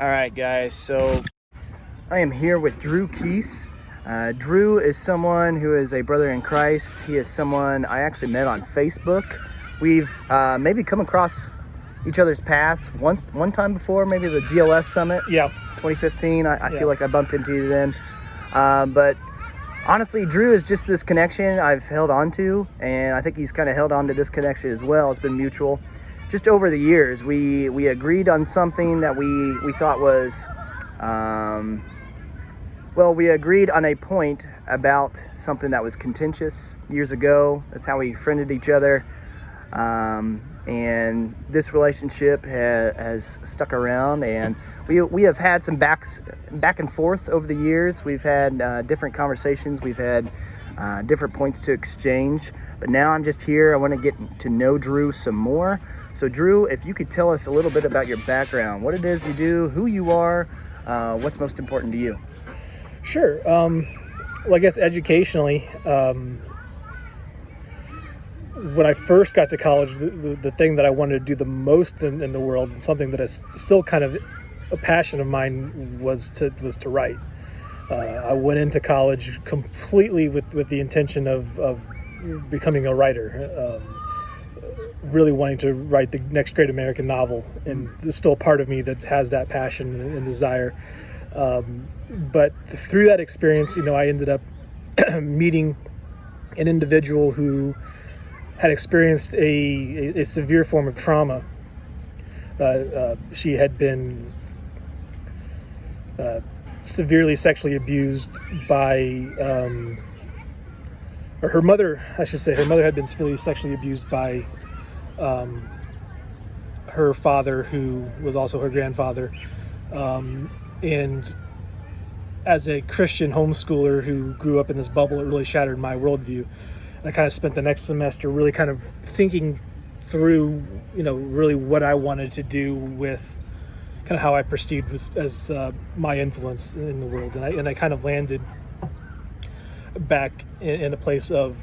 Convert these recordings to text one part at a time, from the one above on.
All right, guys, so I am here with Drew Keese. Drew is someone who is a brother in Christ. He is someone I actually met on Facebook. We've maybe come across each other's paths one time before, maybe the GLS Summit. Yeah. 2015. I feel like I bumped into you then. But honestly, Drew is just this connection I've held on to, and I think he's kind of held on to this connection as well. It's been mutual. Just over the years, we agreed on something that we thought was, we agreed on a point about something that was contentious years ago. That's how we friended each other. And this relationship has stuck around, and we have had some back and forth over the years. We've had different conversations. We've had different points to exchange, but now I'm just here. I want to get to know Drew some more. So Drew, if you could tell us a little bit about your background, what it is you do, who you are, what's most important to you. Sure. Well, I guess educationally, when I first got to college, the thing that I wanted to do the most in the world, and something that is still kind of a passion of mine, was to write. I went into college completely with the intention of becoming a writer, really wanting to write the next great American novel, and there's still a part of me that has that passion and desire. But through that experience, I ended up meeting an individual who had experienced a severe form of trauma. She had been severely sexually abused by, or her mother, I should say, her mother had been severely sexually abused by her father, who was also her grandfather. And as a Christian homeschooler who grew up in this bubble, it really shattered my worldview. And I kind of spent the next semester really kind of thinking through, really what I wanted to do with kind of how I perceived as my influence in the world. And I kind of landed back in a place of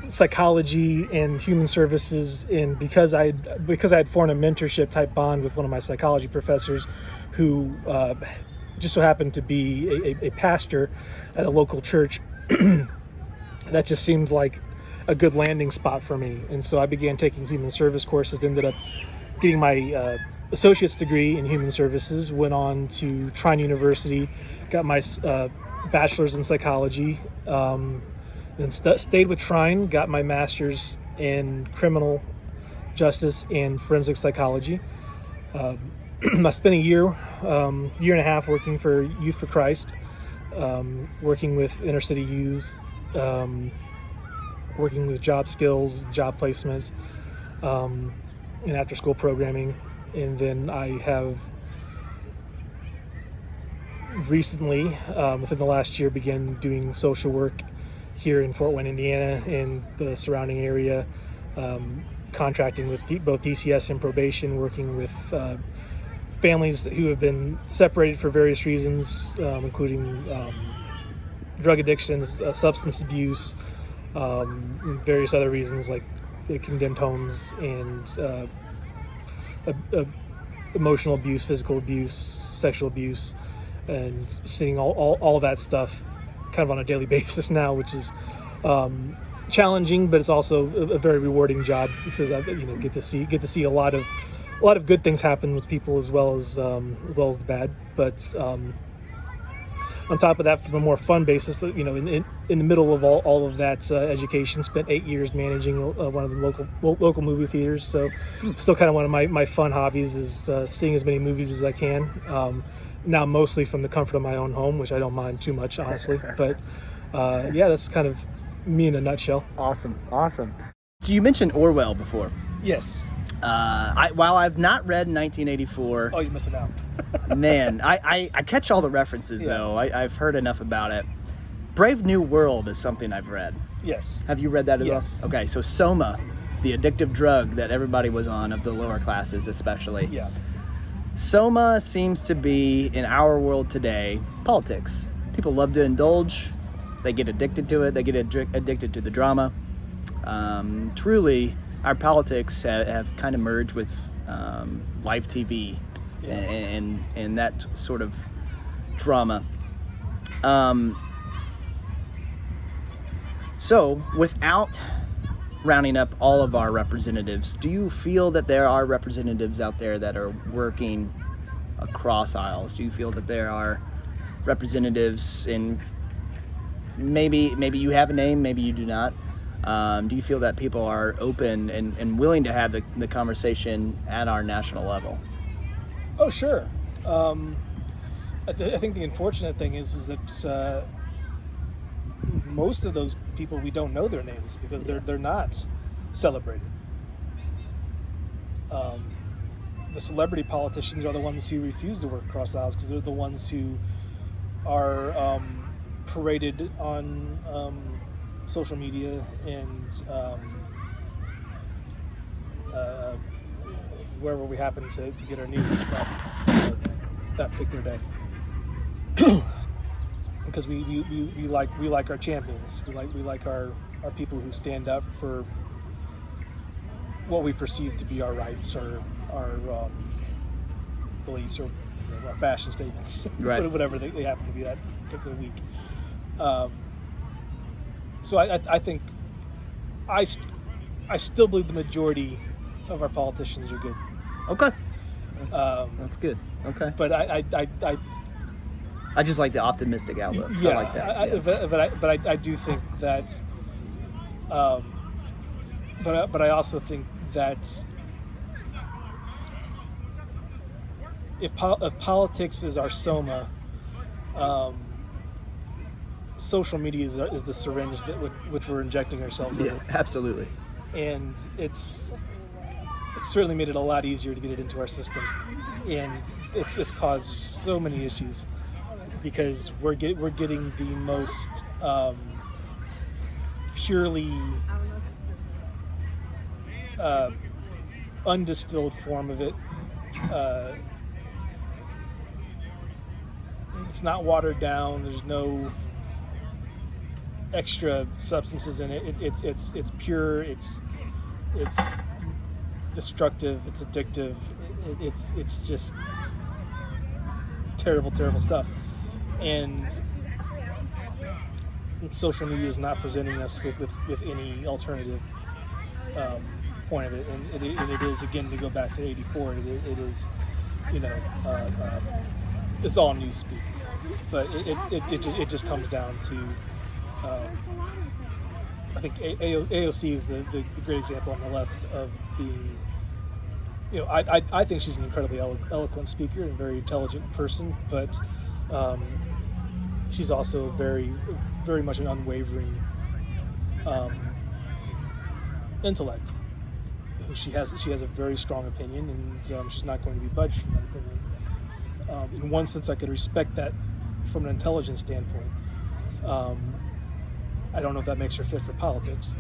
psychology and human services, and because I had formed a mentorship type bond with one of my psychology professors, who just so happened to be a pastor at a local church, that just seemed like a good landing spot for me. And so I began taking human service courses, ended up getting my associate's degree in human services, went on to Trine University, got my bachelor's in psychology, then stayed with Trine, got my master's in criminal justice and forensic psychology. I spent a year and a half working for Youth for Christ, working with inner city youths, working with job skills, job placements, and after school programming. And then I have recently, within the last year, began doing social work here in Fort Wayne, Indiana, and the surrounding area, contracting with both DCS and probation, working with families who have been separated for various reasons, including drug addictions, substance abuse, and various other reasons like condemned homes and emotional abuse, physical abuse, sexual abuse, and seeing all that stuff kind of on a daily basis now, which is challenging, but it's also a very rewarding job, because I get to see a lot of good things happen with people, as well as the bad. But on top of that, from a more fun basis, in the middle of all of that education, spent 8 years managing one of the local movie theaters. So still kind of one of my fun hobbies is seeing as many movies as I can. Now mostly from the comfort of my own home, which I don't mind too much, honestly. But that's kind of me in a nutshell. Awesome. So you mentioned Orwell before. Yes. While I've not read 1984, oh, you missed it out. man, I catch all the references, though. I've heard enough about it. Brave New World is something I've read. Yes. Have you read that as well? Okay, so Soma, the addictive drug that everybody was on, of the lower classes especially. Yeah. Soma seems to be, in our world today, politics. People love to indulge. They get addicted to it. They get addicted to the drama. truly, our politics have kind of merged with live TV and that sort of drama. So, without rounding up all of our representatives, do you feel that there are representatives out there that are working across aisles? Do you feel that there are representatives in, maybe you have a name, maybe you do not? Do you feel that people are open and willing to have the conversation at our national level? Oh, sure. I think the unfortunate thing is that most of those people, we don't know their names because they're not celebrated. The celebrity politicians are the ones who refuse to work across the aisles because they're the ones who are paraded on social media and wherever we happen to get our news that particular day. Because we like our champions. We like our people who stand up for what we perceive to be our rights or our beliefs or our fashion statements, right? Whatever they happen to be that particular week. So I think I still believe the majority of our politicians are good. Okay, that's good. Okay, but I just like the optimistic outlook. Yeah, I like that. But I do think that. But I also think that if politics is our soma, social media is the syringe which we're injecting ourselves with. Yeah, absolutely. And it's certainly made it a lot easier to get it into our system, and it's caused so many issues because we're getting the most purely undistilled form of it. It's not watered down. There's no extra substances in it. It's pure. It's destructive. It's addictive. It's just terrible stuff. And social media is not presenting us with any alternative point of it. And it is, again, to go back to '84. It is, it's all newspeak. But it just comes down to. I think AOC is the great example on the left of being. I think she's an incredibly eloquent speaker and very intelligent person, but she's also very, very much an unwavering intellect. She has a very strong opinion, and she's not going to be budged from that opinion. In one sense, I could respect that from an intelligence standpoint. I don't know if that makes her fit for politics.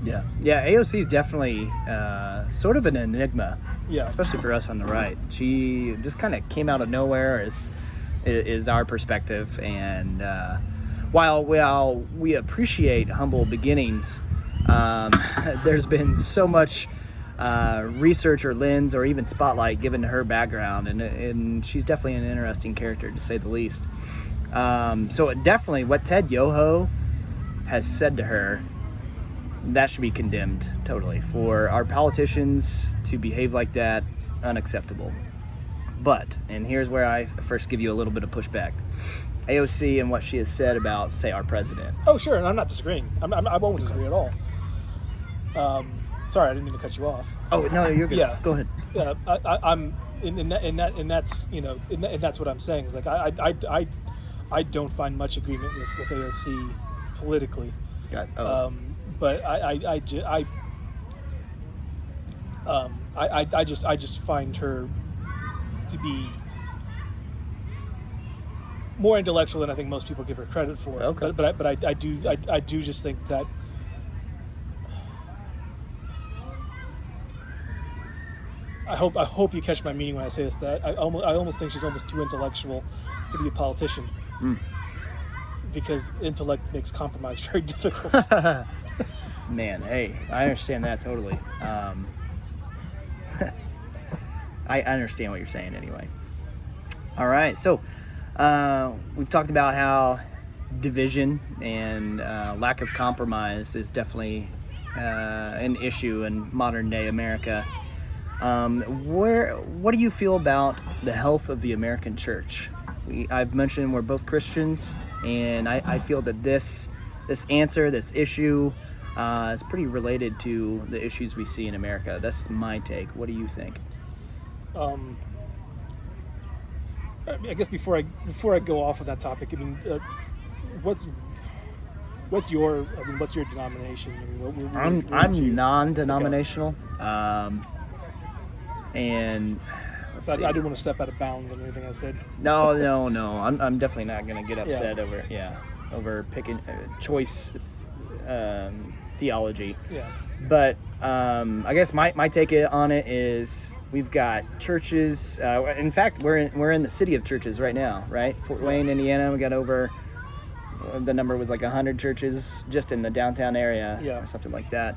Yeah. AOC is definitely sort of an enigma, especially for us on the right. She just kind of came out of nowhere, is our perspective. And while we appreciate humble beginnings, there's been so much research or lens or even spotlight given to her background, and she's definitely an interesting character, to say the least. So definitely what Ted Yoho has said to her, that should be condemned totally. For our politicians to behave like that, unacceptable. But, and here's where I first give you a little bit of pushback, AOC and what she has said about, say, our president. Oh, sure, and I'm not disagreeing. I won't disagree at all. Sorry, I didn't mean to cut you off. Oh no, you're good. Yeah, go ahead. Yeah, I'm that's what I'm saying. Is like I don't find much agreement with AOC politically. But I just find her to be more intellectual than I think most people give her credit for. Okay. But I do just think that I hope you catch my meaning when I say this. That I almost think she's almost too intellectual to be a politician. because intellect makes compromise very difficult. Man, hey, I understand that totally. I understand what you're saying anyway. All right, so we've talked about how division and lack of compromise is definitely an issue in modern day America. What do you feel about the health of the American church? I've mentioned we're both Christians, and I feel that this issue is pretty related to the issues we see in America. That's my take. What do you think? I guess before I go off of that topic, I mean, what's your denomination? I mean, I'm non-denominational, and I didn't want to step out of bounds on anything I said. No. I'm definitely not going to get upset over picking choice theology. Yeah. But I guess my take on it is we've got churches. In fact, we're in the city of churches right now, right? Fort Wayne, Indiana. We got over. The number was like 100 churches just in the downtown area, or something like that.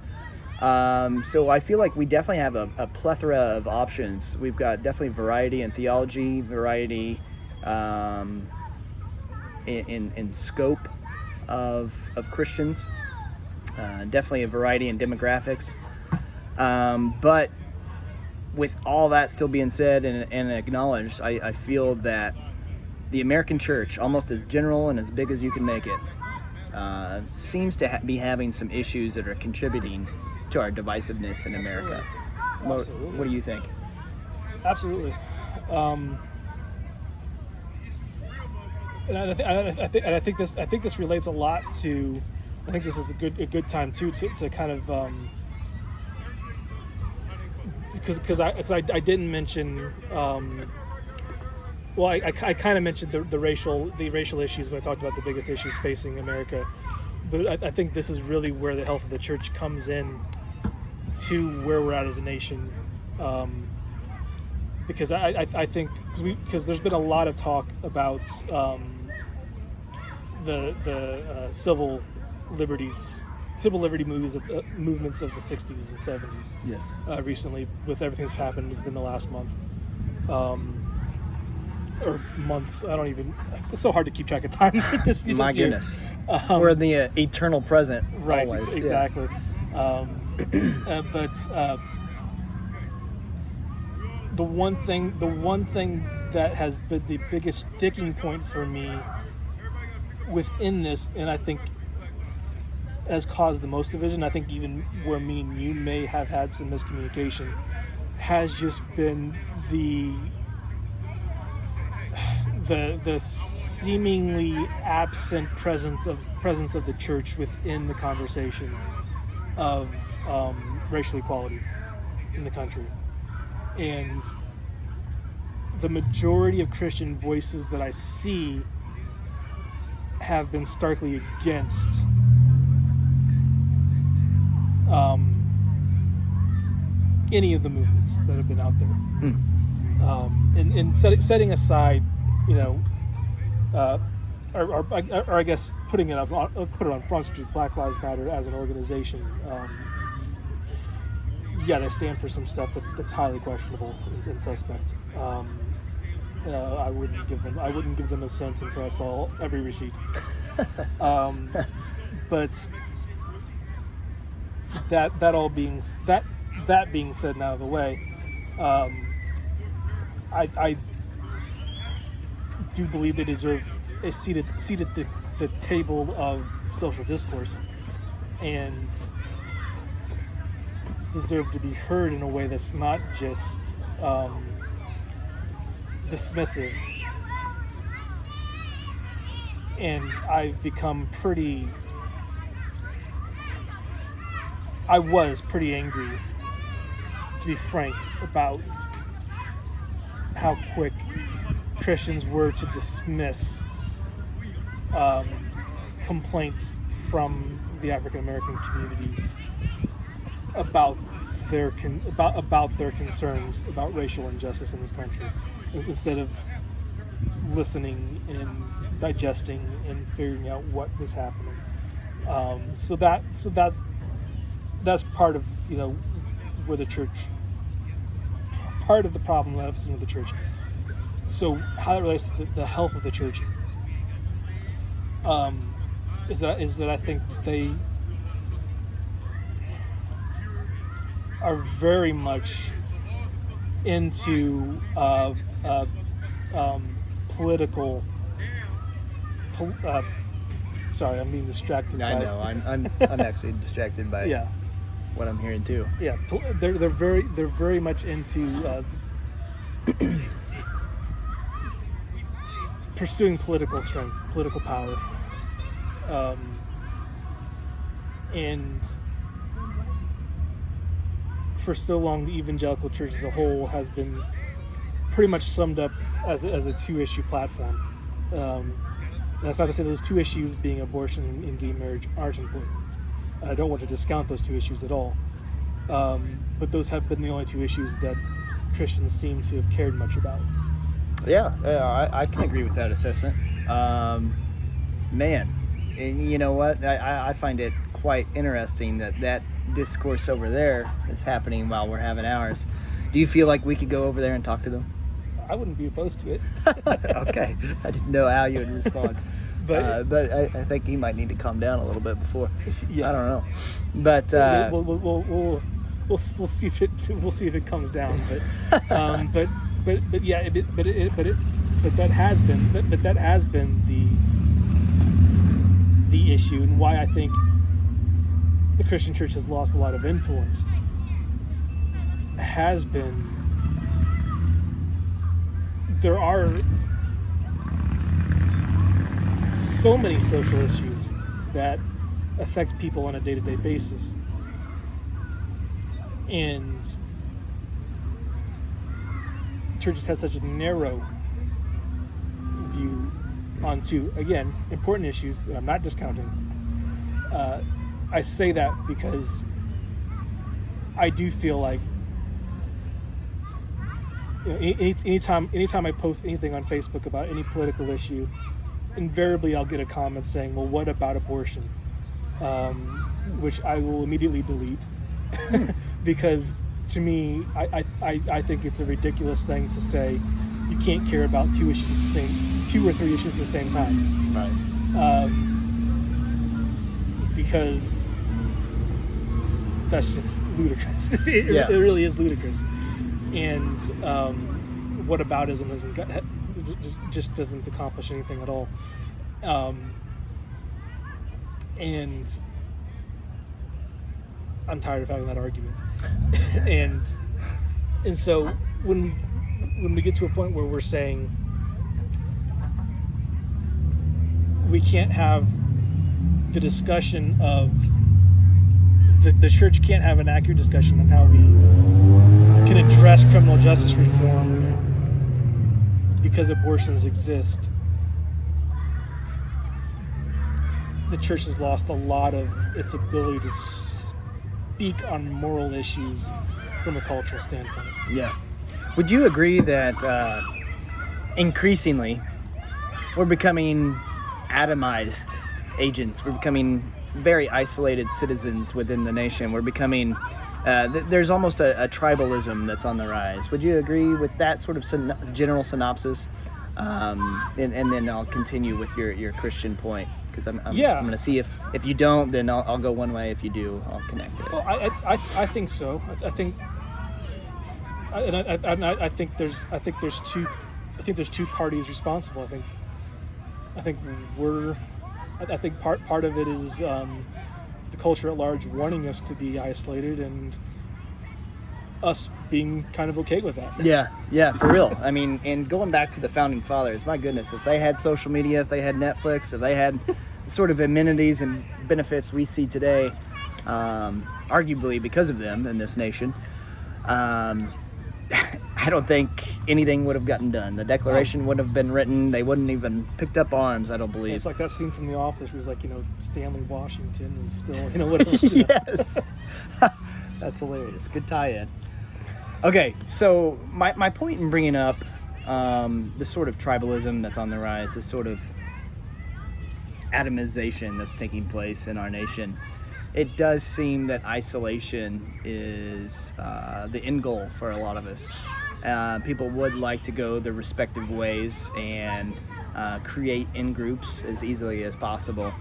So I feel like we definitely have a plethora of options. We've got definitely variety in theology, variety in scope of Christians, definitely a variety in demographics. But with all that still being said and acknowledged, I feel that the American church, almost as general and as big as you can make it, seems to be having some issues that are contributing to our divisiveness in America. What do you think? Absolutely. And I think this relates a lot to. I think this is a good time too to kind of because I didn't mention. Well, I kind of mentioned the racial issues when I talked about the biggest issues facing America, but I think this is really where the health of the church comes in to where we're at as a nation, because I think because there's been a lot of talk about the civil liberty movements of the 60s and 70s. Yes. Recently, with everything that's happened within the last month. Or months, it's so hard to keep track of time. this My year. Goodness. We're in the eternal present. Right, always. exactly. Yeah. But the one thing that has been the biggest sticking point for me within this, and I think has caused the most division, I think even where me and you may have had some miscommunication, has just been the seemingly absent presence of the church within the conversation of racial equality in the country. And the majority of Christian voices that I see have been starkly against any of the movements that have been out there. And setting aside, or I guess putting it up, let's put it on Front Street, Black Lives Matter as an organization. They stand for some stuff that's highly questionable and suspect. I wouldn't give them a cent until I saw every receipt. But that being said and out of the way, I do believe they deserve a seat at the table of social discourse and deserve to be heard in a way that's not just dismissive. And I was pretty angry, to be frank, about how quick Christians were to dismiss complaints from the African American community about their concerns about racial injustice in this country, instead of listening and digesting and figuring out what was happening. So that's part of, where the church, part of the problem that I've seen with the church. So how it relates to the health of the church is that I think they are very much into political. Sorry, I'm being distracted. I know. I'm actually distracted by what I'm hearing too. Yeah, they're very much into pursuing political strength, political power, and for so long, the evangelical church as a whole has been pretty much summed up as a two-issue platform. And that's not to say those two issues, being abortion and gay marriage, aren't important. And I don't want to discount those two issues at all. But those have been the only two issues that Christians seem to have cared much about. Yeah, I can agree with that assessment. Man, and you know what? I find it quite interesting that discourse over there is happening while we're having ours. Do you feel like we could go over there and talk to them? I wouldn't be opposed to it. Okay, I didn't know how you would respond. But I think he might need to calm down a little bit before. Yeah. I don't know, but we'll see if it comes down. But yeah, but that has been the issue, and why I think the Christian church has lost a lot of influence has been. There are so many social issues that affect people on a day-to-day basis, and churches have such a narrow view onto, again, important issues that I'm not discounting. I say that because I do feel like, anytime I post anything on Facebook about any political issue, invariably I'll get a comment saying, well, what about abortion? Which I will immediately delete because to me, I think it's a ridiculous thing to say you can't care about two or three issues at the same time. Right. Because that's just ludicrous. It really is ludicrous. And whataboutism just doesn't accomplish anything at all. And I'm tired of having that argument. and so when we get to a point where we're saying we can't have the discussion of the church can't have an accurate discussion on how we can address criminal justice reform because abortions exist, the church has lost a lot of its ability to speak on moral issues from a cultural standpoint. Yeah. Would you agree that increasingly we're becoming atomized agents? We're becoming very isolated citizens within the nation. We're becoming, there's almost a tribalism that's on the rise. Would you agree with that sort of general synopsis? And then I'll continue with your Christian point, because I'm going to see if you don't, then I'll go one way. If you do, I'll connect it. Well, I think so. I think there's two parties responsible. I think part of it is the culture at large wanting us to be isolated, and us being kind of okay with that. Yeah, for real. I mean, and going back to the founding fathers, my goodness, if they had social media, if they had Netflix, if they had sort of amenities and benefits we see today, arguably because of them in this nation, I don't think anything would have gotten done. The Declaration wouldn't have been written. They wouldn't even picked up arms, I don't believe. It's like that scene from The Office where it's like, Stanley Washington is still, whatever. Yes. That's hilarious. Good tie-in. Okay, so my point in bringing up this sort of tribalism that's on the rise, this sort of atomization that's taking place in our nation, it does seem that isolation is the end goal for a lot of us. People would like to go their respective ways and create in-groups as easily as possible.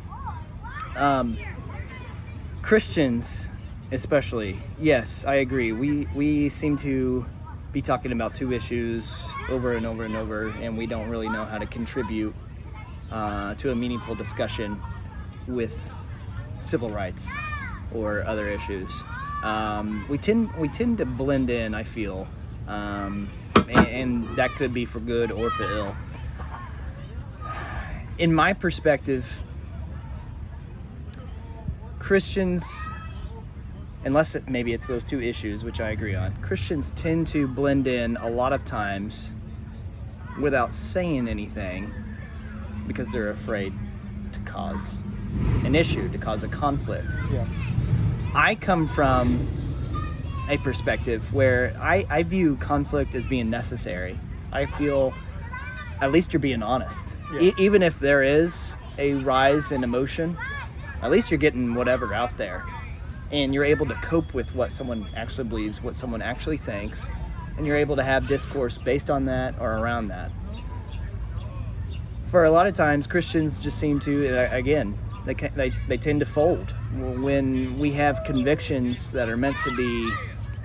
Christians especially, yes, I agree. We seem to be talking about two issues over and over and over, and we don't really know how to contribute to a meaningful discussion with civil rights or other issues. We tend to blend in, I feel, and that could be for good or for ill. In my perspective, Christians, unless maybe it's those two issues, which I agree on, Christians tend to blend in a lot of times without saying anything because they're afraid to cause an issue, to cause a conflict. Yeah. I come from a perspective where I view conflict as being necessary. I feel at least you're being honest. Yeah. Even if there is a rise in emotion, at least you're getting whatever out there. And you're able to cope with what someone actually believes, what someone actually thinks, and you're able to have discourse based on that or around that. For a lot of times, Christians just seem to, again, they tend to fold when we have convictions that are meant to be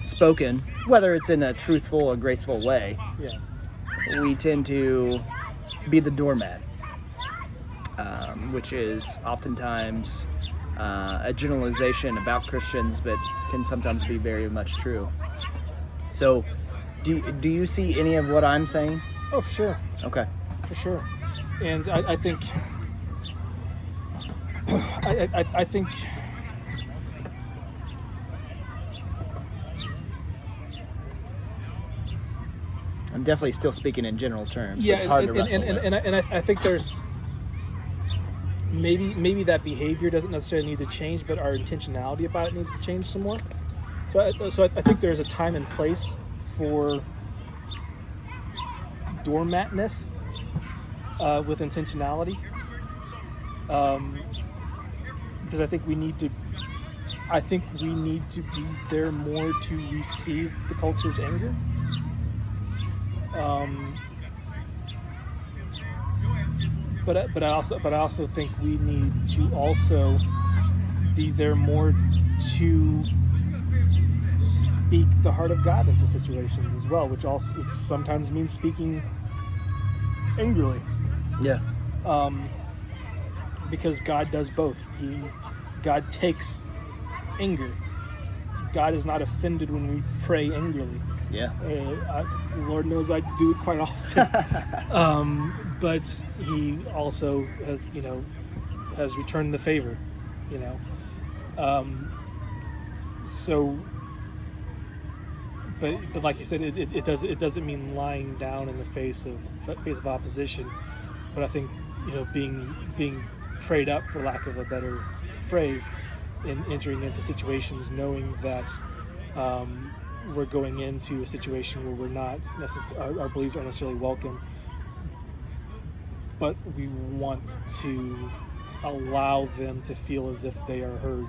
spoken, whether it's in a truthful or graceful way. Yeah. We tend to be the doormat, which is oftentimes a generalization about Christians, but can sometimes be very much true. So, do you see any of what I'm saying? Oh, for sure. Okay. For sure. And I think I think I'm definitely still speaking in general terms. yeah, So it's hard to wrestle with. and I think there's maybe that behavior doesn't necessarily need to change, but our intentionality about it needs to change some more. So I think there's a time and place for doormatness with intentionality, because I think we need to be there more to receive the culture's anger. But I also think we need to also be there more to speak the heart of God into situations as well, which sometimes means speaking angrily. Yeah. Because God does both. God takes anger. God is not offended when we pray angrily. Yeah. Lord knows I do it quite often. But He also has returned the favor. So. But like you said, it doesn't mean lying down in the face of opposition. But I think being prayed up, for lack of a better phrase, in entering into situations knowing that we're going into a situation where we're not our beliefs aren't necessarily welcome, but we want to allow them to feel as if they are heard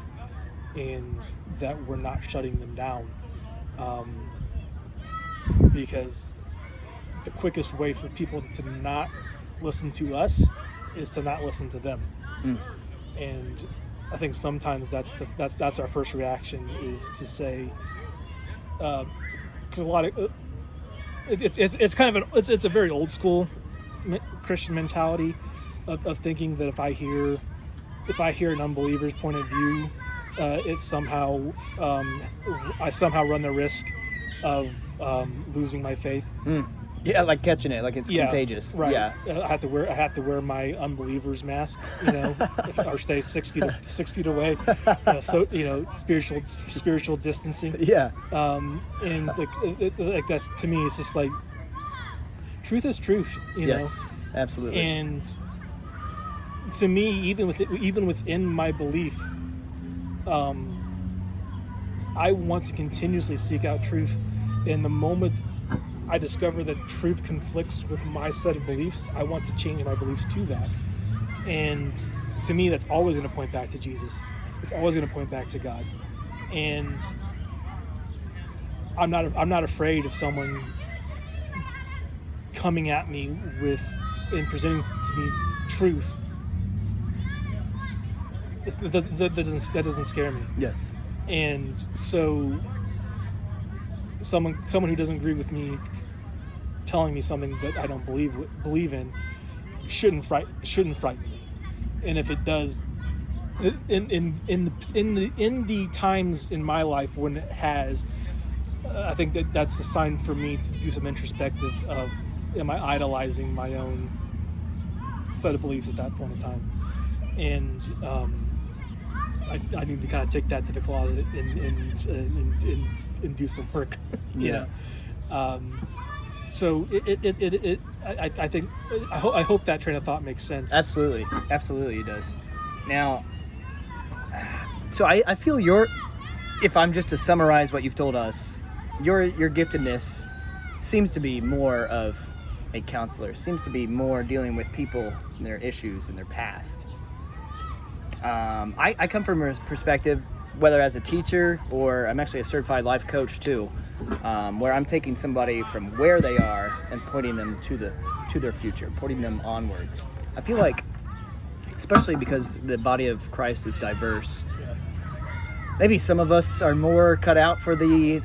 and that we're not shutting them down. Because the quickest way for people to not listen to us is to not listen to them. And I think sometimes that's our first reaction, is to say, because a lot of it's kind of it's a very old school Christian mentality of thinking that if I hear an unbeliever's point of view, it's somehow I somehow run the risk of losing my faith. Yeah, like catching it, like it's contagious. Right. Yeah. I have to wear my unbeliever's mask, or stay 6 feet away. So spiritual distancing. Yeah. And like that's, to me, it's just like truth is truth. Yes, absolutely. And to me, even within my belief, I want to continuously seek out truth. In the moment I discover that truth conflicts with my set of beliefs, I want to change my beliefs to that. And to me, that's always going to point back to Jesus. It's always going to point back to God. And I'm not afraid of someone coming at me and presenting to me truth. That doesn't scare me. Yes. And so someone who doesn't agree with me telling me something that I don't believe in shouldn't frighten me. And if it does, in the times in my life when it has, I think that's a sign for me to do some introspective of, am I idolizing my own set of beliefs at that point in time? And I need to kind of take that to the closet and do some work. Yeah. So I think I hope that train of thought makes sense. Absolutely it does. Now, so I feel if I'm just to summarize what you've told us, your giftedness seems to be more of a counselor, seems to be more dealing with people and their issues and their past. I come from a perspective, whether as a teacher or I'm actually a certified life coach too, where I'm taking somebody from where they are and pointing them to their future, pointing them onwards. I feel like, especially because the body of Christ is diverse, maybe some of us are more cut out for the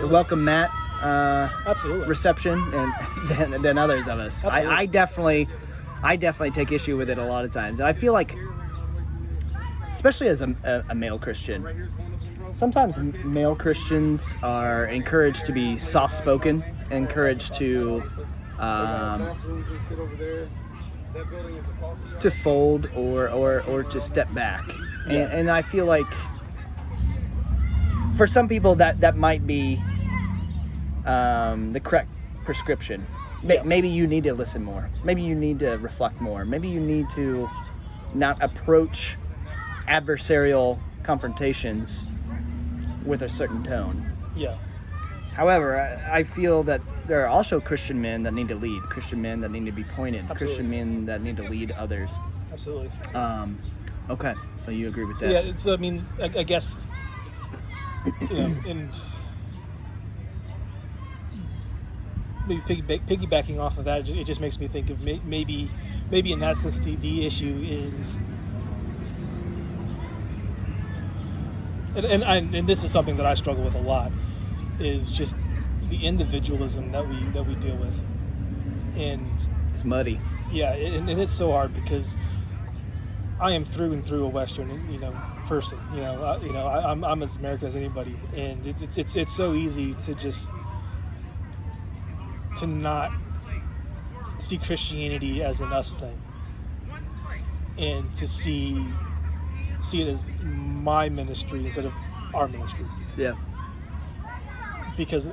welcome mat reception than others of us. I definitely take issue with it a lot of times, and I feel like, especially as a male Christian, sometimes male Christians are encouraged to be soft-spoken, encouraged to fold or to step back. And I feel like for some people that might be the correct prescription. Maybe you need to listen more. Maybe you need to reflect more. Maybe you need to not approach adversarial confrontations with a certain tone. Yeah. However, I feel that there are also Christian men that need to lead, Christian men that need to be pointed, Absolutely. Christian men that need to lead others. Absolutely. Okay, so you agree with that? So yeah, it's. I mean, I guess, and maybe piggybacking off of that, it just makes me think of maybe in that sense the issue is. And this is something that I struggle with a lot, is just the individualism that we deal with, and it's muddy. Yeah, and it's so hard because I am through and through a Western, person. I'm as American as anybody, and it's so easy to not see Christianity as an us thing, and to see it as my ministry instead of our ministry. Yeah. Because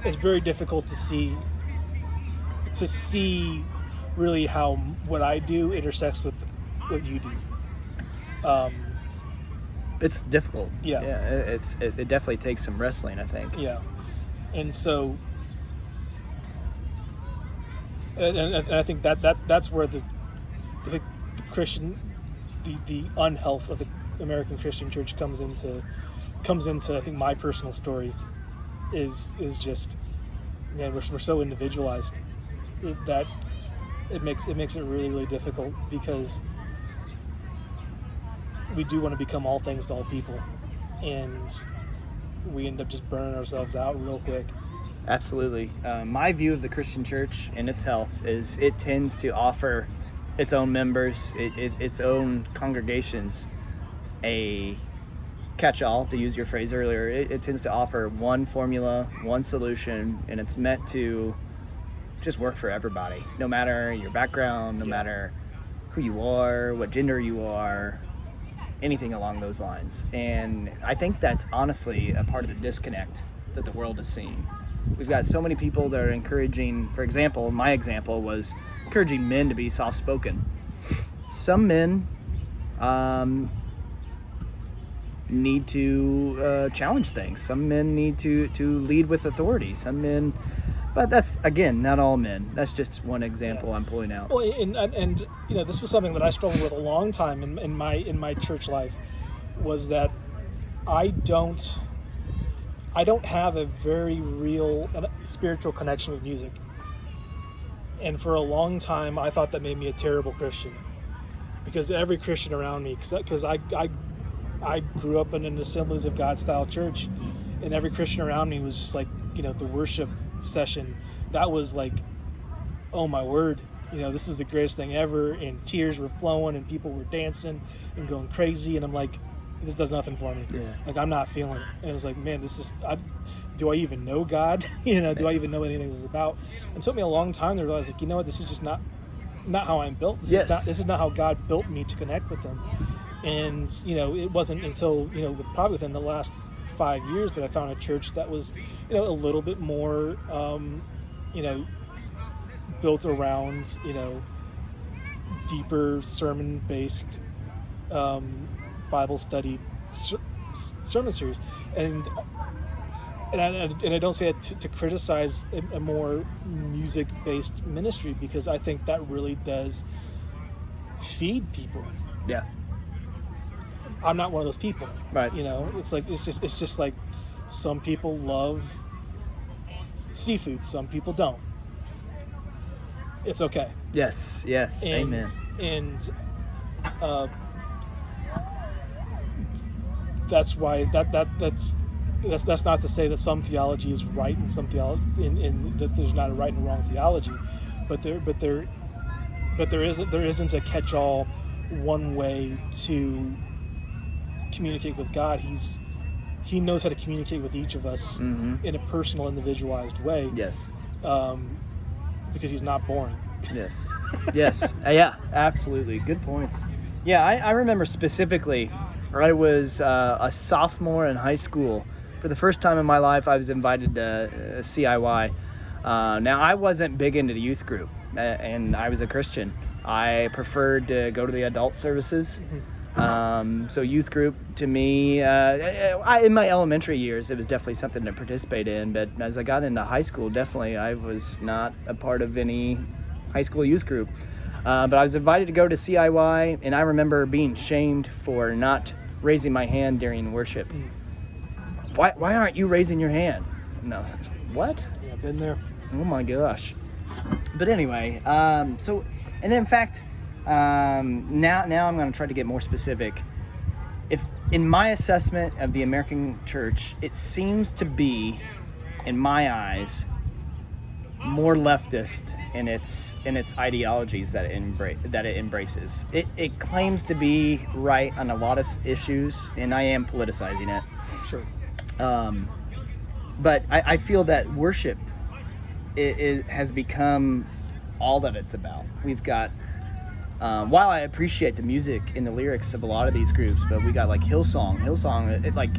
it's very difficult to see really how what I do intersects with what you do. It's difficult. Yeah. Yeah. It definitely takes some wrestling, I think. Yeah. And so, and I think that's where the Christian, the unhealth of the American Christian church comes into I think my personal story is just, man, we're so individualized that it makes it really, really difficult, because we do want to become all things to all people, and we end up just burning ourselves out real quick. Absolutely. My view of the Christian church and its health is it tends to offer its own members, its own congregations, a catch-all, to use your phrase earlier. It tends to offer one formula, one solution, and it's meant to just work for everybody, no matter your background, no matter who you are, what gender you are, anything along those lines. And I think that's honestly a part of the disconnect that the world is seeing. We've got so many people that are encouraging, for example, my example was encouraging men to be soft-spoken. Some men need to challenge things. Some men need to lead with authority. Some men But that's, again, not all men. That's just one example I'm pulling out. Well, and this was something that I struggled with a long time in my church life, was that I don't have a very real spiritual connection with music. And for a long time, I thought that made me a terrible Christian, because every Christian around me, because I grew up in an Assemblies of God style church, and every Christian around me was just like, the worship session, that was like, oh my word, this is the greatest thing ever, and tears were flowing and people were dancing and going crazy, and I'm like, this does nothing for me. Yeah. Like, I'm not feeling it. And it's like, man, do I even know God? Do I even know anything this is about? And it took me a long time to realize, like, you know what, this is just not how I'm built. This is not how God built me to connect with him. And it wasn't until probably within the last 5 years that I found a church that was a little bit more built around deeper sermon based Bible study sermon series, and I don't say that to criticize a more music based ministry, because I think that really does feed people. Yeah. I'm not one of those people. Right. It's just like, some people love seafood, some people don't. It's okay. Yes. Amen. And that's why that's not to say that some theology is right and some theology in that there's not a right and wrong theology, but there isn't a catch-all one way to communicate with God. He knows how to communicate with each of us in a personal, individualized way. Yes. Because he's not boring. Yes. Yeah, absolutely. Good points. Yeah, I remember specifically, I was a sophomore in high school. For the first time in my life, I was invited to CIY. Now, I wasn't big into the youth group, and I was a Christian. I preferred to go to the adult services. So youth group, to me, in my elementary years, it was definitely something to participate in. But as I got into high school, definitely I was not a part of any high school youth group. But I was invited to go to CIY, and I remember being shamed for not raising my hand during worship. Why aren't you raising your hand? No. What? Yeah, been there. Oh my gosh. But anyway, and in fact, now I'm going to try to get more specific. If in my assessment of the American church, it seems to be, in my eyes, more leftist in its ideologies that it embraces. It claims to be right on a lot of issues, and I am politicizing it. Sure. But I feel that worship it has become all that it's about. We've got, while I appreciate the music and the lyrics of a lot of these groups, but we got like Hillsong, it like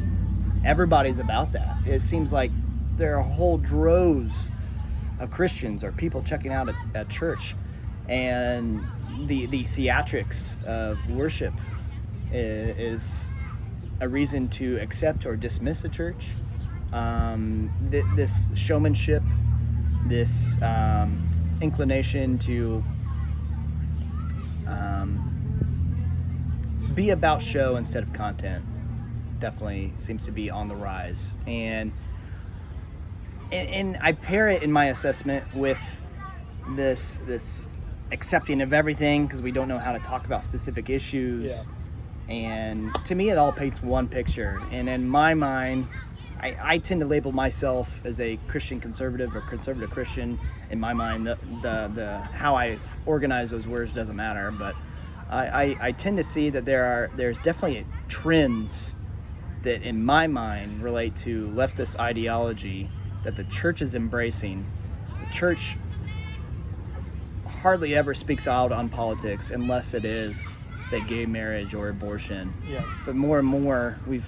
everybody's about that. It seems like there are whole droves of Christians or people checking out at church, and the theatrics of worship is a reason to accept or dismiss the church. This showmanship, this inclination to be about show instead of content definitely seems to be on the rise. And I pair it in my assessment with this accepting of everything because we don't know how to talk about specific issues. Yeah. And to me, it all paints one picture. And in my mind, I tend to label myself as a Christian conservative or conservative Christian. In my mind, the how I organize those words doesn't matter. But I tend to see that there's definitely trends that, in my mind, relate to leftist ideology that the church is embracing. The church hardly ever speaks out on politics unless it is, say, gay marriage or abortion. Yeah. But more and more, we've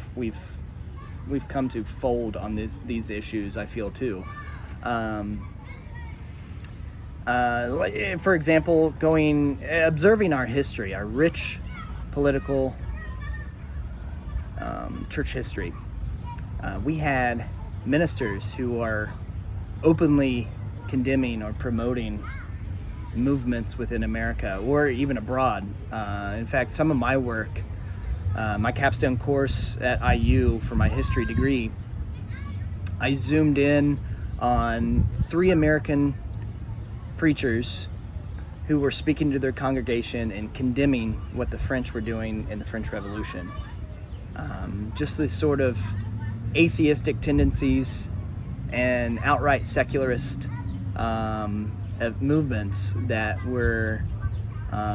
come to fold on these issues, I feel, too. For example, observing our history, our rich political church history. We had ministers who are openly condemning or promoting movements within America or even abroad. In fact, some of my work, my capstone course at IU for my history degree, I zoomed in on 3 American preachers who were speaking to their congregation and condemning what the French were doing in the French Revolution. Just this sort of atheistic tendencies and outright secularist movements that were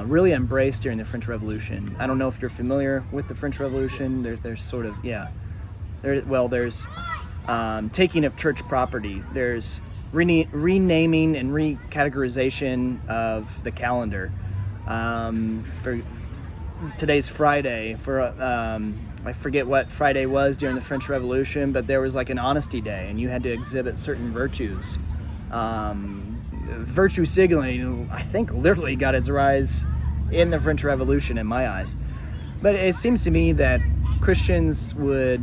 really embraced during the French Revolution. I don't know if you're familiar with the French Revolution. There's sort of, there's taking of church property. There's renaming and recategorization of the calendar. For today's Friday, I forget what Friday was during the French Revolution, but there was like an honesty day, and you had to exhibit certain virtues. Virtue signaling, I think, literally got its rise in the French Revolution in my eyes. But it seems to me that Christians would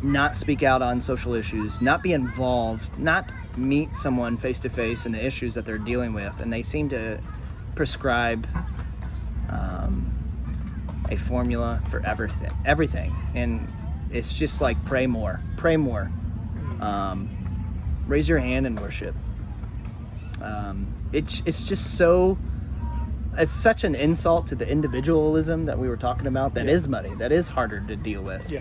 not speak out on social issues, not be involved, not meet someone face to face in the issues that they're dealing with, and they seem to prescribe a formula for everything. And it's just like pray more, raise your hand and worship. It's just so, it's such an insult to the individualism that we were talking about that is muddy, that is harder to deal with.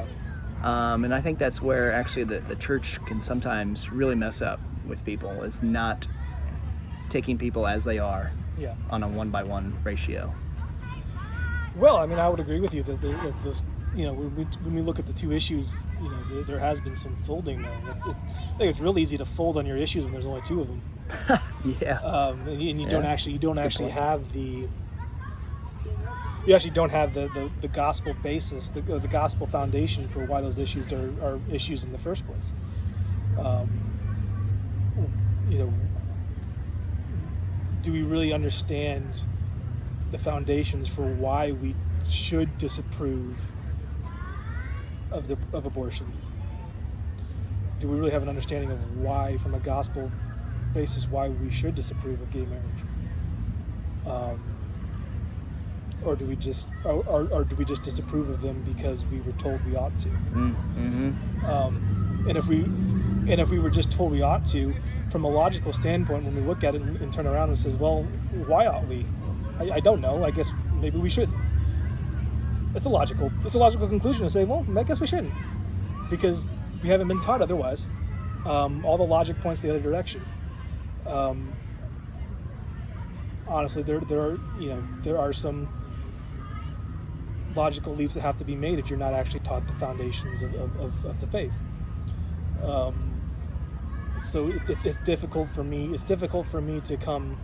And I think that's where actually the church can sometimes really mess up with people, is not taking people as they are on a 1-by-1 ratio. Well, I mean, I would agree with you that this, when we look at the two issues, there has been some folding there. I think it's real easy to fold on your issues when there's only 2 of them. And you don't actually have the gospel basis, the gospel foundation for why those issues are issues in the first place. Do we really understand the foundations for why we should disapprove of abortion? Do we really have an understanding of why, from a gospel basis, why we should disapprove of gay marriage? Or do we just disapprove of them because we were told we ought to? And if we were just told we ought to, from a logical standpoint, when we look at it and turn around and says, well, why ought we? I don't know. I guess maybe we shouldn't. It's a logical conclusion to say, well, I guess we shouldn't, because we haven't been taught otherwise. All the logic points the other direction. Honestly, there are some logical leaps that have to be made if you're not actually taught the foundations of the faith. So it's difficult for me. It's difficult for me to come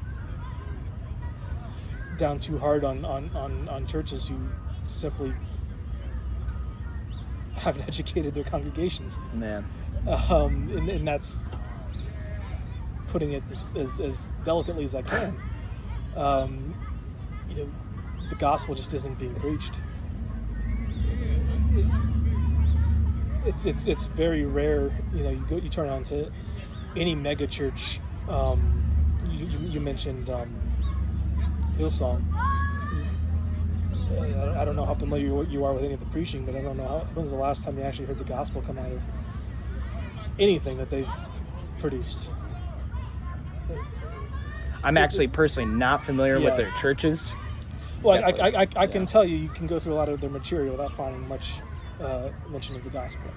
down too hard on churches who simply haven't educated their congregations. Man. And that's putting it as delicately as I can. The gospel just isn't being preached. It's very rare. You turn on to any mega church. You mentioned Hillsong. I don't know how familiar you are with any of the preaching, but I don't know when's the last time you actually heard the gospel come out of anything that they've produced. I'm actually personally not familiar with their churches. Well, I can tell you can go through a lot of their material without finding much mention of the gospel.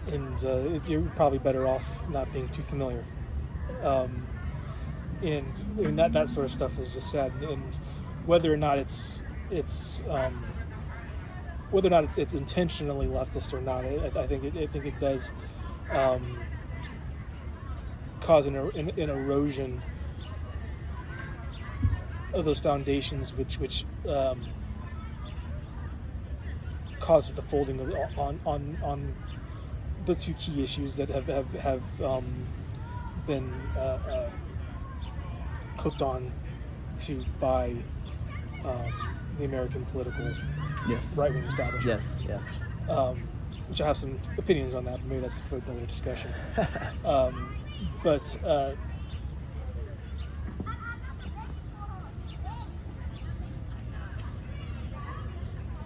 And you're probably better off not being too familiar. And that sort of stuff is just sad. And whether or not it's intentionally leftist or not, I think it does cause an erosion of those foundations, which causes the folding on the two key issues that have been hooked on to by the American political right-wing establishment. Yes, yeah. which I have some opinions on that, but maybe that's for another discussion. But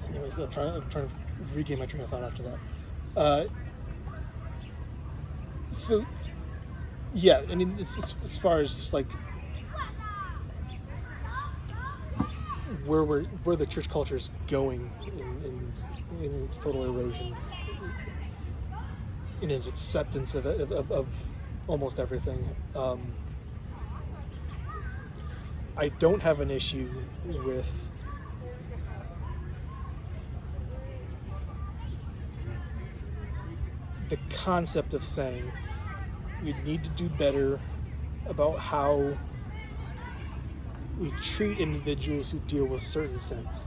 anyways, I'm trying to regain my train of thought after that. So yeah, I mean, as far as just like where the church culture is going in its total erosion, in its acceptance of almost everything. I don't have an issue with the concept of saying we need to do better about how we treat individuals who deal with certain sins.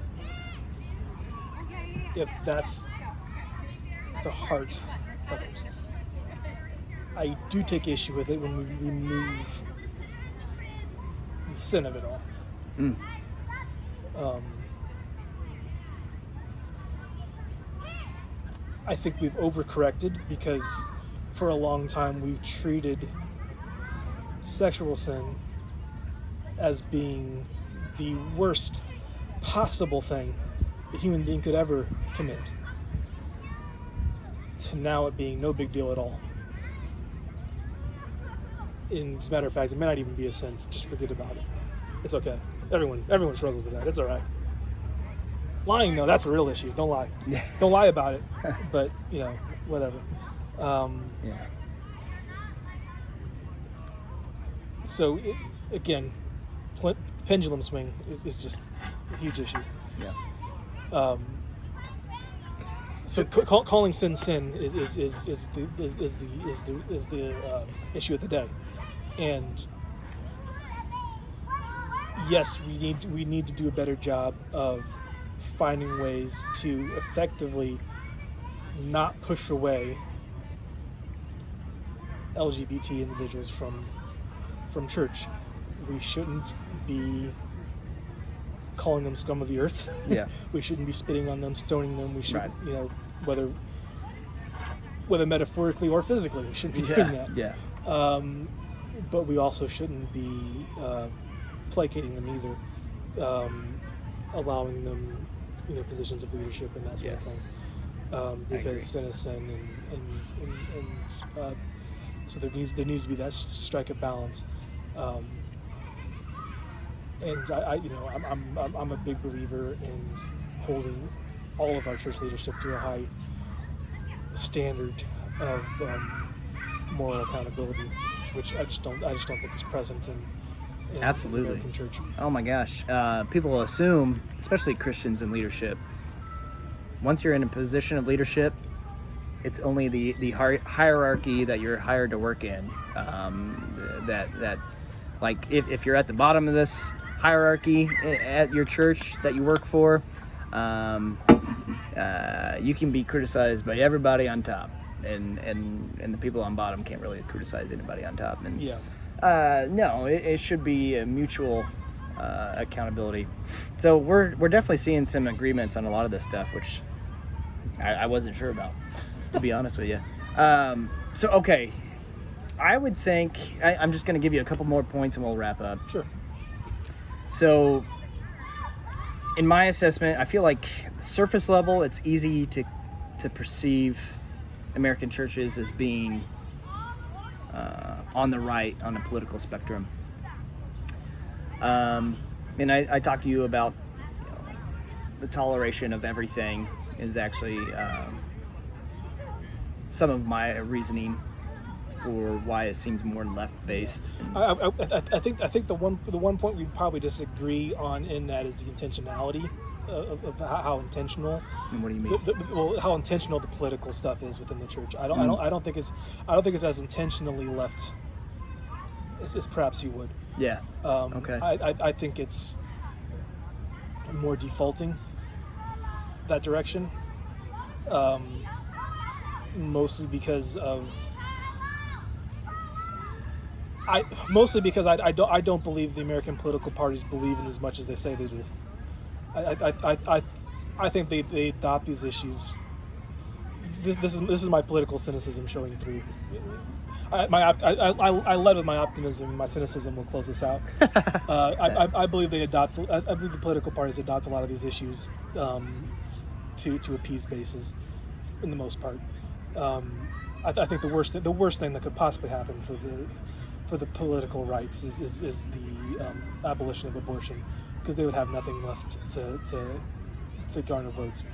If that's the heart of it. I do take issue with it when we remove the sin of it all. I think we've overcorrected because for a long time we've treated sexual sin as being the worst possible thing a human being could ever commit, to now it being no big deal at all. And as a matter of fact, it may not even be a sin. Just forget about it. It's okay. Everyone struggles with that. It's all right. Lying, though, that's a real issue. Don't lie. Don't lie about it. But, whatever. Yeah. So, again, pendulum swing is just a huge issue. Yeah. So calling sin is the issue of the day, and yes, we need to do a better job of finding ways to effectively not push away LGBT individuals from church. We shouldn't be calling them scum of the earth. Yeah. We shouldn't be spitting on them, stoning them. We should, Right. Whether metaphorically or physically, we shouldn't be doing that. Yeah. But we also shouldn't be placating them either, allowing them, positions of leadership and that sort of thing. Because sin is sin, and so there needs to be that strike of balance. And I'm a big believer in holding all of our church leadership to a high standard of moral accountability, which I just don't think is present in Absolutely. the American church. Oh my gosh. People assume, especially Christians in leadership, once you're in a position of leadership, it's only the hierarchy that you're hired to work in. That like if you're at the bottom of this hierarchy at your church that you work for, you can be criticized by everybody on top, and the people on bottom can't really criticize anybody on top. And no, it should be a mutual accountability. So we're definitely seeing some agreements on a lot of this stuff, which I wasn't sure about, to be honest with you. So okay, I would think I'm just going to give you a couple more points and we'll wrap up. Sure. So, in my assessment, I feel like surface level, it's easy to perceive American churches as being on the right on the political spectrum. And I talked to you about the toleration of everything is actually some of my reasoning for why it seems more left-based. I think the one point we'd probably disagree on in that is the intentionality of how intentional. And what do you mean? How intentional the political stuff is within the church. I don't think it's as intentionally left as perhaps you would. Yeah. Okay. I think it's more defaulting that direction, mostly because I don't believe the American political parties believe in as much as they say they do. I think they adopt these issues this is my political cynicism showing through. I led with my optimism. My cynicism will close this out. I believe I believe the political parties adopt a lot of these issues to appease bases, in the most part. I think the worst thing that could possibly happen for the political rights is the abolition of abortion, because they would have nothing left to garner votes.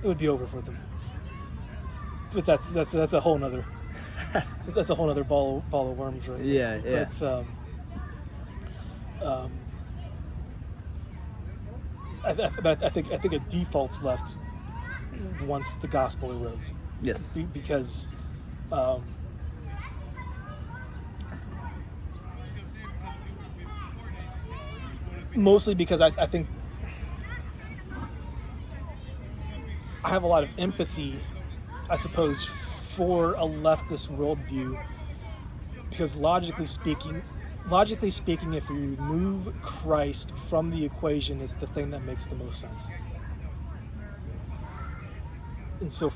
It would be over for them. But that's a whole nother ball of worms, right? Yeah. But I think a default's left once the gospel erodes. Yes. Because mostly because I think I have a lot of empathy, I suppose, for a leftist worldview, because logically speaking, if you remove Christ from the equation, it's the thing that makes the most sense. And so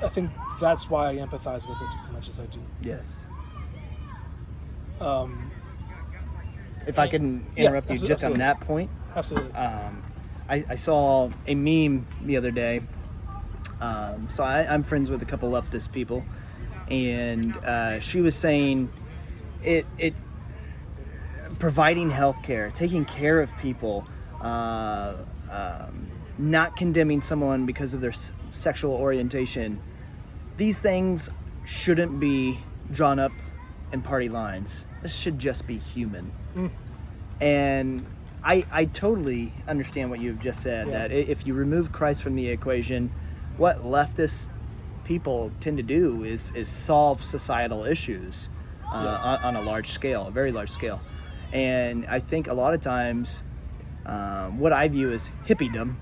I think that's why I empathize with it just as much as I do. Yes. If I can interrupt you just on that point. Absolutely. I saw a meme the other day. So I'm friends with a couple leftist people, and she was saying it providing healthcare, taking care of people, not condemning someone because of their sexual orientation. These things shouldn't be drawn up in party lines. This should just be human. And I totally understand what you've just said, that if you remove Christ from the equation, what leftist people tend to do is solve societal issues on a large scale, a very large scale. And I think a lot of times what I view as hippiedom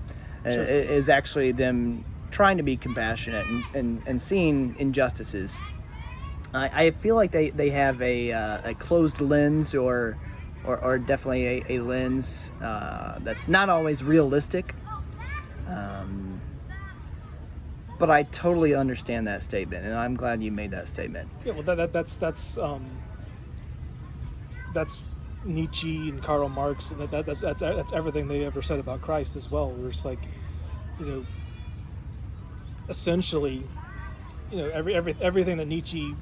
is actually them trying to be compassionate and seeing injustices. I feel like they have a closed lens or definitely a lens that's not always realistic. But I totally understand that statement, and I'm glad you made that statement. Yeah, well, that's Nietzsche and Karl Marx, and that's everything they ever said about Christ as well. Where it's like, essentially, everything that Nietzsche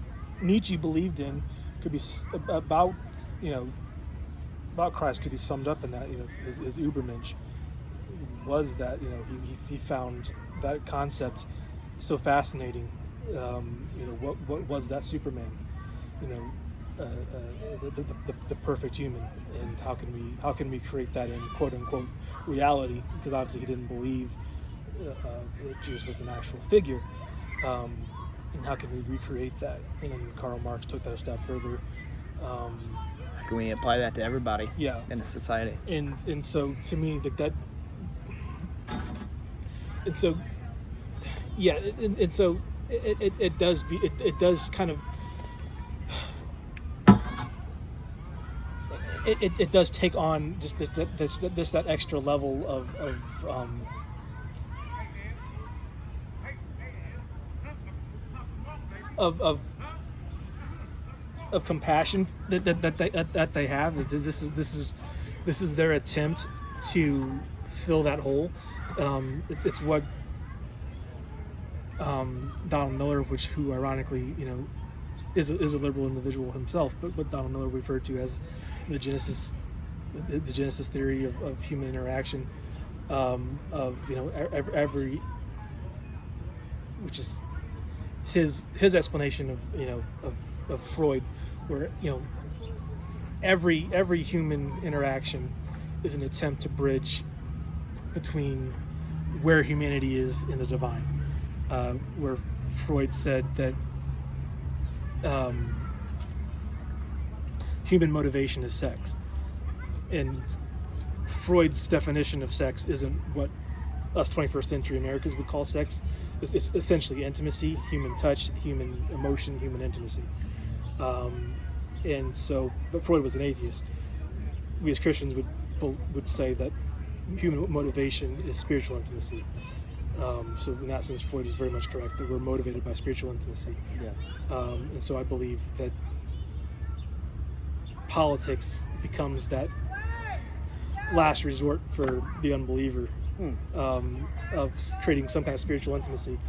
believed in could be about Christ could be summed up in that. His Übermensch was that he found that concept so fascinating. What was that Superman? The perfect human, and how can we create that in quote unquote reality? Because obviously he didn't believe that Jesus was an actual figure, and how can we recreate that? And then Karl Marx took that a step further. How can we apply that to everybody? In a society? And so to me that. And so, and so it does kind of it does take on just that extra level of compassion that they have. This is their attempt to fill that hole. It's what Donald Miller, who ironically, is a liberal individual himself, but what Donald Miller referred to as the Genesis theory of human interaction, every, which is his explanation of Freud, where every human interaction is an attempt to bridge between where humanity is in the divine, where Freud said that human motivation is sex, and Freud's definition of sex isn't what us 21st century Americans would call sex. It's essentially intimacy, human touch, human emotion, human intimacy. And so, but Freud was an atheist. We as Christians would say that human motivation is spiritual intimacy. So in that sense, Freud is very much correct that we're motivated by spiritual intimacy. Yeah. And so I believe that politics becomes that last resort for the unbeliever of creating some kind of spiritual intimacy.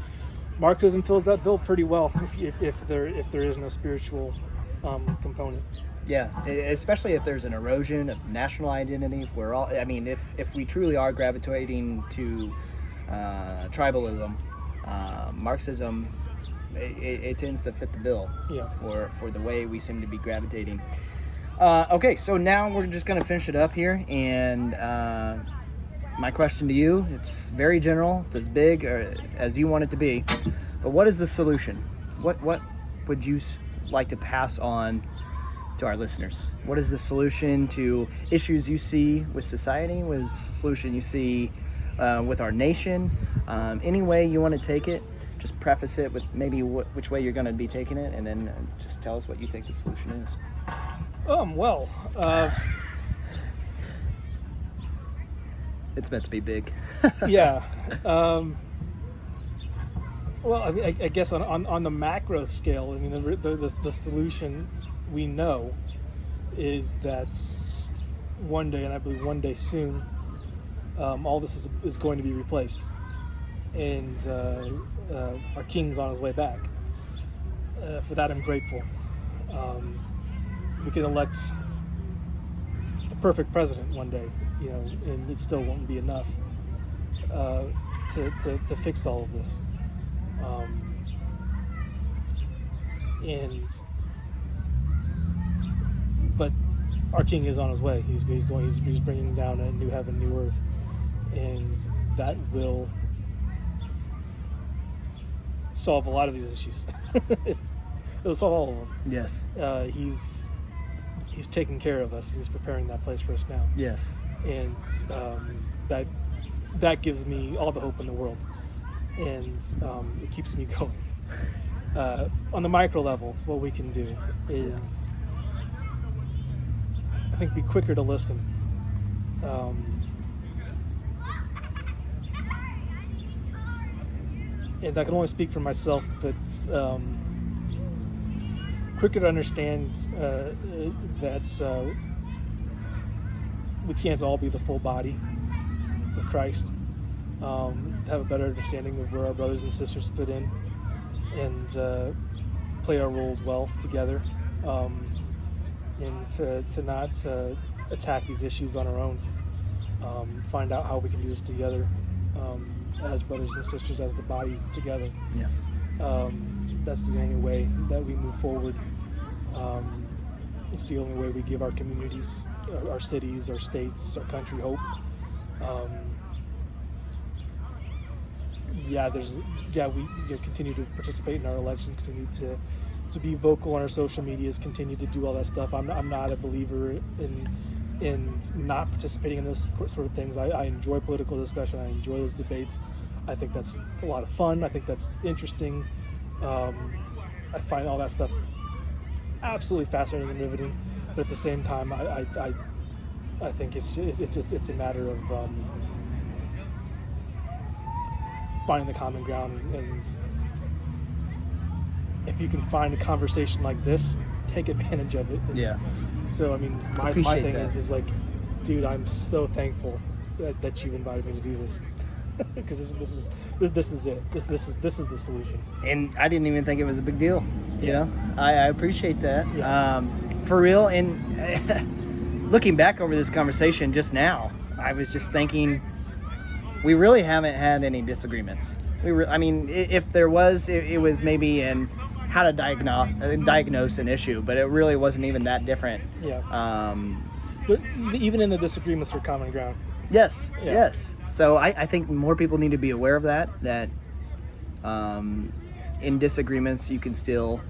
Marxism fills that bill pretty well if there is no spiritual component. Yeah, especially if there's an erosion of national identity. If we're all, I mean, if we truly are gravitating to tribalism, Marxism, it tends to fit the bill. Yeah. For the way we seem to be gravitating. Okay, so now we're just going to finish it up here, and my question to you, it's very general, it's as big as you want it to be, but what is the solution? What would you like to pass on to our listeners? What is the solution to issues you see with society? What is the solution you see with our nation? Any way you want to take it, just preface it with maybe which way you're going to be taking it, and then just tell us what you think the solution is. Well, it's meant to be big. yeah. Well, I guess on the macro scale, I mean, the solution we know is that one day, and I believe one day soon, all this is going to be replaced, and our king's on his way back. For that, I'm grateful. We can elect the perfect president one day, and it still won't be enough to fix all of this. But our king is on his way. He's bringing down a new heaven, new earth, and that will solve a lot of these issues. It'll solve all of them. Yes. He's taking care of us. He's preparing that place for us now. Yes. And that gives me all the hope in the world, and it keeps me going. On the micro level, what we can do is, I think, be quicker to listen. And I can only speak for myself, but quicker to understand that we can't all be the full body of Christ. Have a better understanding of where our brothers and sisters fit in, and play our roles well together, and to not attack these issues on our own. Find out how we can do this together, as brothers and sisters, as the body together. Yeah. That's the only way that we move forward. It's the only way we give our communities, our cities, our states, our country hope. We continue to participate in our elections, continue to be vocal on our social medias, continue to do all that stuff. I'm not a believer in not participating in those sort of things. I enjoy political discussion. I enjoy those debates. I think that's a lot of fun. I think that's interesting. I find all that stuff absolutely fascinating and riveting. But at the same time, I think it's a matter of finding the common ground, and if you can find a conversation like this, take advantage of it. Yeah. So I mean, my thing is like, dude, I'm so thankful that you've invited me to do this, because this is it. This is the solution. And I didn't even think it was a big deal. You know, I appreciate that. Yeah. For real. And looking back over this conversation just now, I was just thinking, we really haven't had any disagreements. I mean, if there was, it was maybe in how to diagnose an issue, but it really wasn't even that different. Yeah. Even in the disagreements are common ground. Yes. Yeah. Yes. So I think more people need to be aware of that in disagreements you can still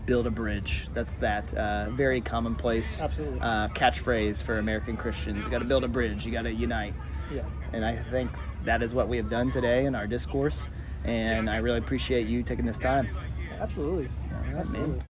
build a bridge. That's that very commonplace catchphrase for American Christians. You got to build a bridge. You got to unite. Yeah. And I think that is what we have done today in our discourse. And I really appreciate you taking this time. Absolutely. All right, Absolutely. Man.